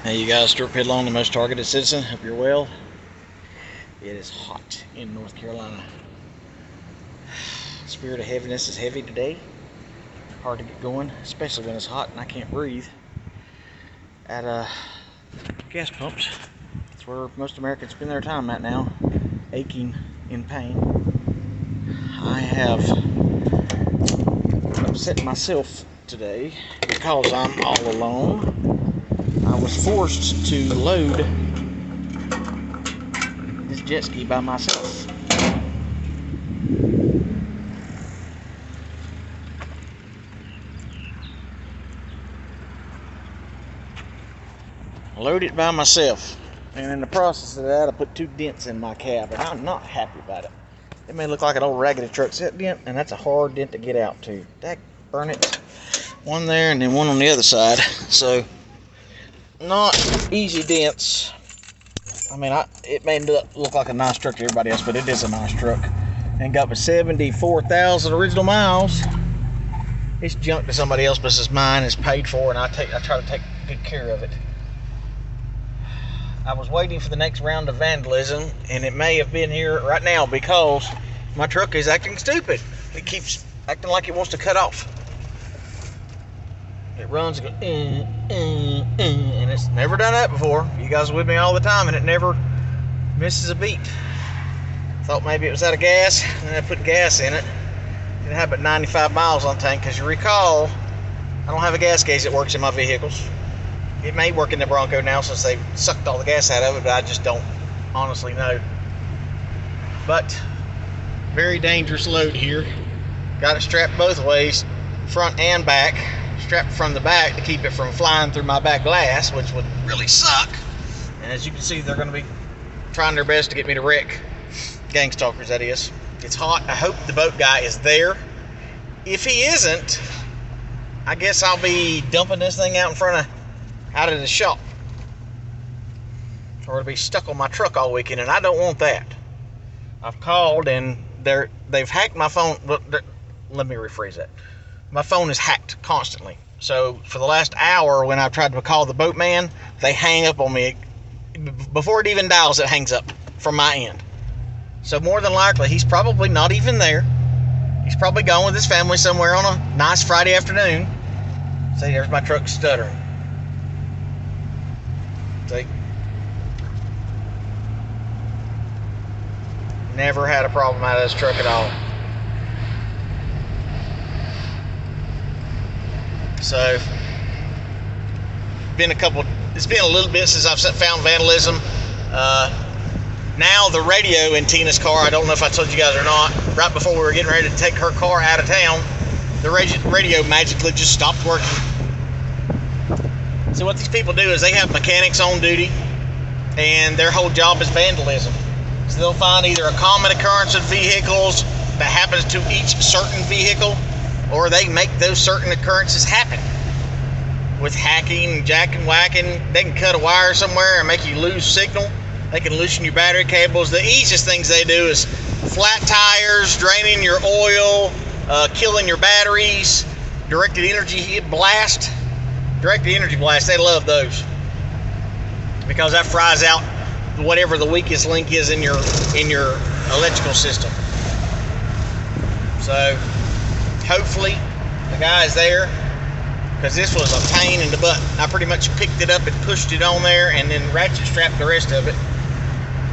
Hey you guys, Stuart Pidlong, the most targeted citizen. Hope you're well. It is hot in North Carolina. Spirit of heaviness is heavy today. Hard to get going, especially when it's hot and I can't breathe. At gas pumps, that's where most Americans spend their time at now, aching in pain. I have upset myself today because I'm all alone. I was forced to load this jet ski by myself. Load it by myself, and in the process of that I put 2 dents in my cab, and I'm not happy about it. It may look like an old raggedy truck set dent, and that's a hard dent to get out too. That burn it. One there and then one on the other side. So not easy dents. I mean, it may look like a nice truck to everybody else, but it is a nice truck. And got me 74,000 original miles. It's junk to somebody else, but it's mine. It's paid for, and I try to take good care of it. I was waiting for the next round of vandalism, and it may have been here right now because my truck is acting stupid. It keeps acting like it wants to cut off. It runs and goes, and it's never done that before. You guys are with me all the time, and it never misses a beat. Thought maybe it was out of gas, and then I put gas in it. It had about 95 miles on the tank, because you recall, I don't have a gas gauge that works in my vehicles. It may work in the Bronco now since they've sucked all the gas out of it, but I just don't honestly know. But very dangerous load here. Got it strapped both ways, front and back. Strapped from the back to keep it from flying through my back glass, which would really suck. And as you can see, they're going to be trying their best to get me to wreck. Gang stalkers, that is. It's hot. I hope the boat guy is there. If he isn't, I guess I'll be dumping this thing out of the shop, or it'll be stuck on my truck all weekend, and I don't want that. I've called, and they've hacked my phone. Let me rephrase that. My phone is hacked constantly. So for the last hour, when I've tried to call the boatman, they hang up on me. Before it even dials, it hangs up from my end. So more than likely, he's probably not even there. He's probably gone with his family somewhere on a nice Friday afternoon. See, there's my truck stuttering. See? Never had a problem out of this truck at all. So, it's been a little bit since I've found vandalism. Now the radio in Tina's car, I don't know if I told you guys or not, right before we were getting ready to take her car out of town, the radio magically just stopped working. So what these people do is they have mechanics on duty, and their whole job is vandalism. So they'll find either a common occurrence of vehicles that happens to each certain vehicle, or they make those certain occurrences happen. With hacking, jacking, whacking, they can cut a wire somewhere and make you lose signal. They can loosen your battery cables. The easiest things they do is flat tires, draining your oil, killing your batteries, directed energy blast. Directed energy blast, they love those, because that fries out whatever the weakest link is in your electrical system. So hopefully the guy's there, because this was a pain in the butt. I pretty much picked it up and pushed it on there, and then ratchet strapped the rest of it.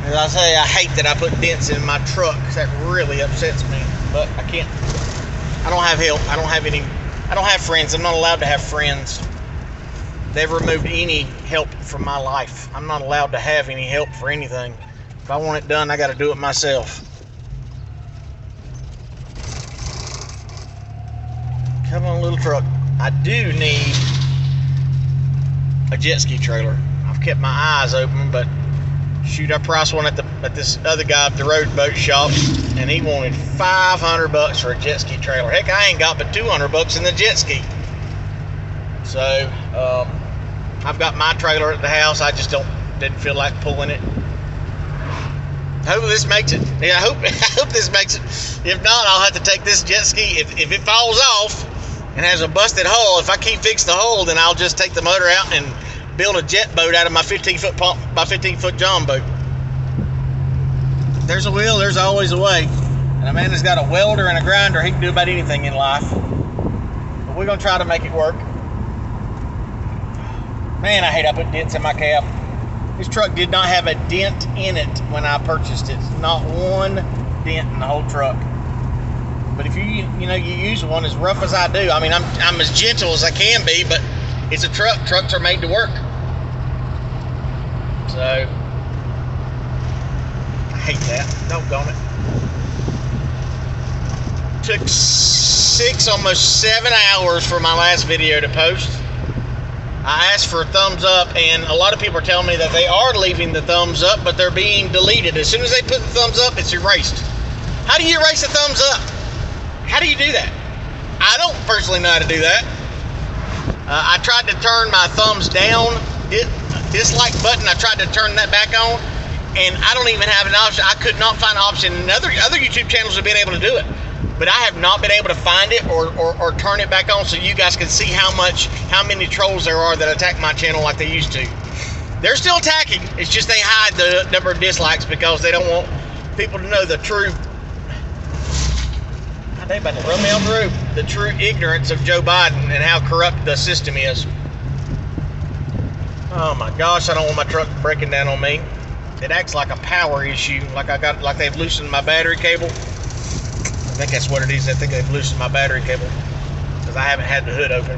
As I say, I hate that I put dents in my truck, because that really upsets me. But I can't. I don't have help. I don't have friends. I'm not allowed to have friends. They've removed any help from my life. I'm not allowed to have any help for anything. If I want it done, I got to do it myself. Come on, little truck. I do need a jet ski trailer. I've kept my eyes open, but shoot, I priced one at this other guy at the road boat shop, and he wanted $500 for a jet ski trailer. Heck, I ain't got but $200 in the jet ski. So I've got my trailer at the house. I just didn't feel like pulling it. Hope this makes it. Yeah, I hope this makes it. If not, I'll have to take this jet ski. If it falls off and has a busted hull, if I can't fix the hull, then I'll just take the motor out and build a jet boat out of my 15-foot pump, my 15-foot John boat. There's a will, there's always a way. And a man that's got a welder and a grinder, he can do about anything in life. But we're gonna try to make it work. Man, I hate I put dents in my cab. This truck did not have a dent in it when I purchased it. Not one dent in the whole truck. But if you use one as rough as I do, I mean, I'm as gentle as I can be, but it's a truck. Trucks are made to work. So, I hate that. Doggone it. Took 6, almost 7 hours for my last video to post. I asked for a thumbs up, and a lot of people are telling me that they are leaving the thumbs up, but they're being deleted. As soon as they put the thumbs up, it's erased. How do you erase a thumbs up? How do you do that? I don't personally know how to do that. I tried to turn my thumbs down dislike button. I tried to turn that back on, and I don't even have an option. I could not find an option. And other YouTube channels have been able to do it, but I have not been able to find it or turn it back on so you guys can see how many trolls there are that attack my channel like they used to. They're still attacking. It's just they hide the number of dislikes because they don't want people to know the true. They about to run me on the roof. The true ignorance of Joe Biden and how corrupt the system is. Oh my gosh, I don't want my truck breaking down on me. It acts like a power issue, like they've loosened my battery cable. I think that's what it is. I think they've loosened my battery cable because I haven't had the hood open.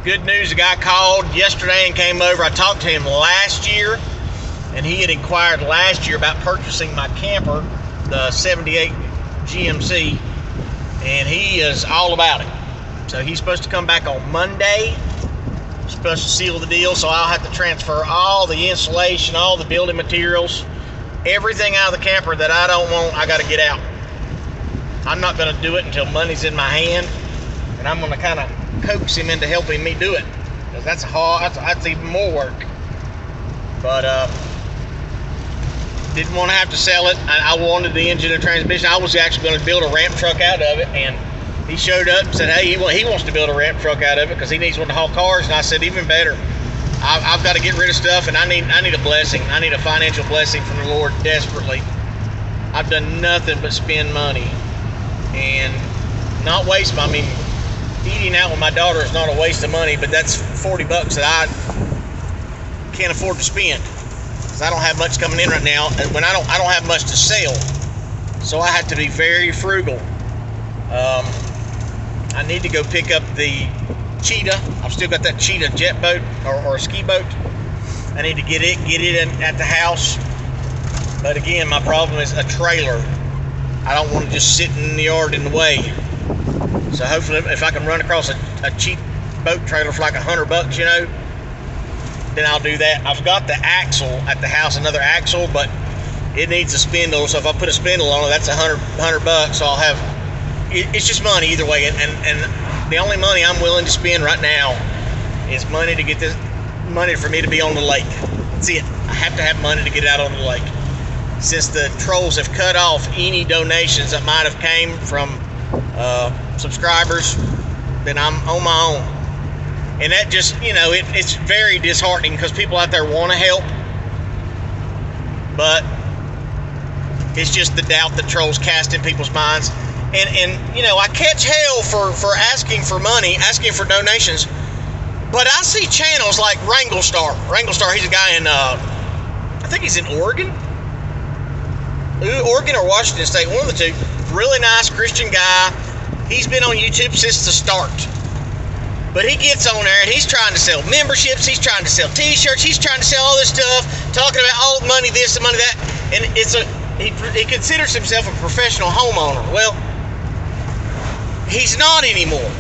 Good news, a guy called yesterday and came over. I talked to him last year, and he had inquired last year about purchasing my camper, the 78 GMC, and he is all about it. So he's supposed to come back on Monday. Supposed to seal the deal, so I'll have to transfer all the insulation, all the building materials, everything out of the camper that I don't want. I got to get out. I'm not going to do it until money's in my hand, and I'm going to kind of coax him into helping me do it, because that's even more work. But didn't want to have to sell it. I wanted the engine and transmission. I was actually going to build a ramp truck out of it, and he showed up and said, hey, he wants to build a ramp truck out of it because he needs one to haul cars. And I said, even better. I've got to get rid of stuff, and I need a blessing. I need a financial blessing from the Lord desperately. I've done nothing but spend money and not waste money. I mean, eating out with my daughter is not a waste of money, but that's $40 that I can't afford to spend. I don't have much coming in right now, and when I don't have much to sell, so I have to be very frugal. I need to go pick up the Cheetah. I've still got that Cheetah jet boat or ski boat. I need to get it at the house. But again, my problem is a trailer. I don't want to just sit in the yard in the way. So hopefully, if I can run across a cheap boat trailer for like $100, then I'll do that. I've got the axle at the house, another axle, but it needs a spindle. So if I put a spindle on it, that's $100. So I'll have. It's just money either way, and the only money I'm willing to spend right now is money to get this money for me to be on the lake. That's it. I have to have money to get out on the lake. Since the trolls have cut off any donations that might have came from subscribers, then I'm on my own. And that just, it's very disheartening because people out there want to help, but it's just the doubt that trolls cast in people's minds. And I catch hell for asking for money, asking for donations, but I see channels like Wranglestar. Wranglestar, he's a guy in, I think he's in Oregon or Washington State, one of the two. Really nice Christian guy. He's been on YouTube since the start. But he gets on there and he's trying to sell memberships, he's trying to sell t-shirts, he's trying to sell all this stuff, talking about all money this and money that, and he considers himself a professional homeowner. Well, he's not anymore.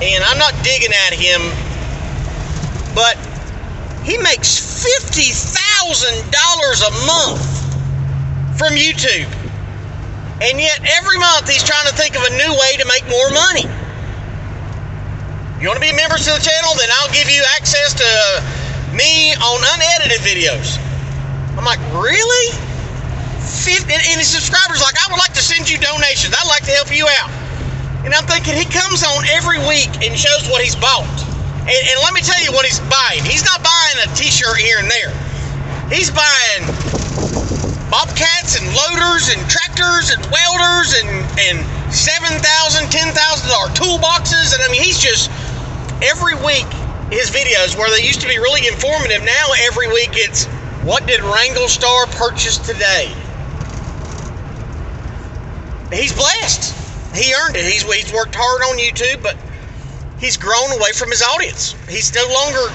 And I'm not digging at him, but he makes $50,000 a month from YouTube. And yet every month he's trying to think of a new way to make more money. You want to be members to the channel? Then I'll give you access to me on unedited videos. I'm like, really? And his subscribers like, I would like to send you donations. I'd like to help you out. And I'm thinking, he comes on every week and shows what he's bought. And let me tell you what he's buying. He's not buying a t-shirt here and there. He's buying bobcats and loaders and tractors and welders and $7,000, $10,000 toolboxes. And I mean, he's just, every week, his videos, where they used to be really informative, now every week it's, what did Wrangle Star purchase today? He's blessed. He earned it. He's worked hard on YouTube, but he's grown away from his audience. He's no longer,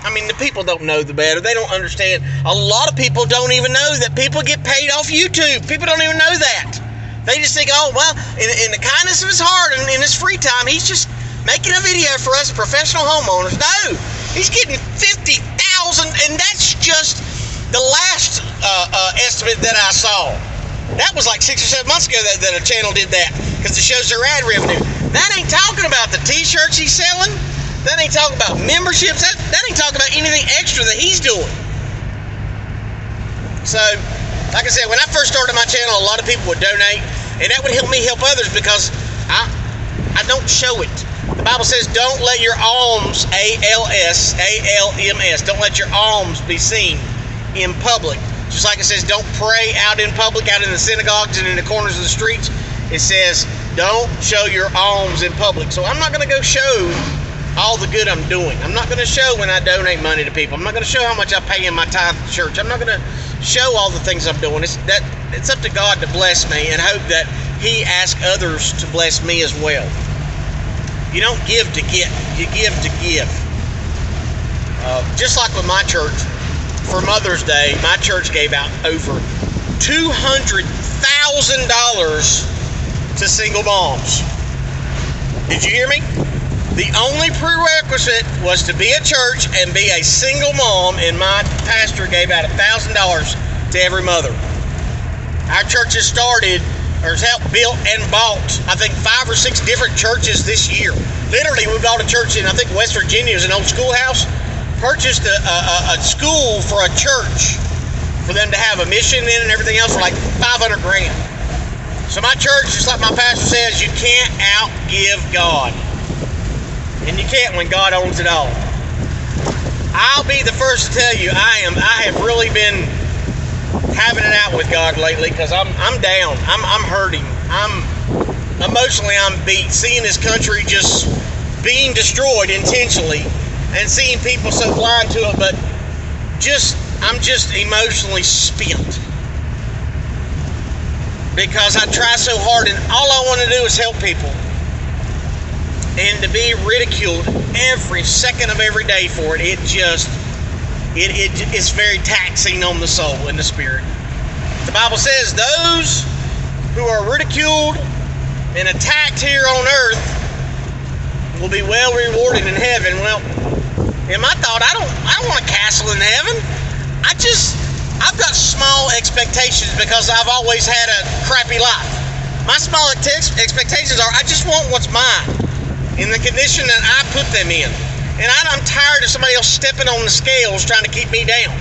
I mean, the people don't know the better. They don't understand. A lot of people don't even know that people get paid off YouTube. People don't even know that. They just think, oh, well, in the kindness of his heart and in his free time, he's just making a video for us professional homeowners. No, he's getting $50,000, and that's just the last estimate that I saw. That was like 6 or 7 months ago that a channel did that, because it shows their ad revenue. That ain't talking about the t-shirts he's selling. That ain't talking about memberships. That ain't talking about anything extra that he's doing. So, like I said, when I first started my channel, a lot of people would donate, and that would help me help others, because I don't show it. The Bible says, don't let your alms, A-L-S-A-L-M-S, don't let your alms be seen in public. Just like it says, don't pray out in public, out in the synagogues and in the corners of the streets. It says, don't show your alms in public. So I'm not going to go show all the good I'm doing. I'm not going to show when I donate money to people. I'm not going to show how much I pay in my tithe to church. I'm not going to show all the things I'm doing. It's up to God to bless me, and hope that He asks others to bless me as well. You don't give to get. You give to give. Just like with my church, for Mother's Day, my church gave out over $200,000 to single moms. Did you hear me? The only prerequisite was to be at church and be a single mom, and my pastor gave out $1,000 to every mother. Our church has started, or has helped built and bought, I think 5 or 6 different churches this year. Literally, we bought a church in, I think, West Virginia. It was an old schoolhouse. Purchased a school for a church for them to have a mission in and everything else for like $500,000. So my church, just like my pastor says, you can't outgive God. And you can't when God owns it all. I'll be the first to tell you, I have really been having it out with God lately, because I'm down. I'm hurting. Emotionally I'm beat. Seeing this country just being destroyed intentionally, and seeing people so blind to it, but I'm just emotionally spent. Because I try so hard, and all I want to do is help people. And to be ridiculed every second of every day for it, it's very taxing on the soul and the spirit. The Bible says those who are ridiculed and attacked here on earth will be well rewarded in heaven. Well, in my thought, I don't want a castle in heaven. I've got small expectations, because I've always had a crappy life. My small expectations are, I just want what's mine in the condition that I put them in. And I'm tired of somebody else stepping on the scales trying to keep me down.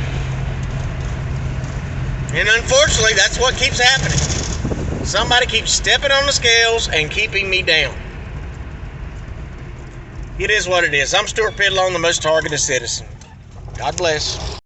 And unfortunately, that's what keeps happening. Somebody keeps stepping on the scales and keeping me down. It is what it is. I'm Stuart Pidlon, the most targeted citizen. God bless.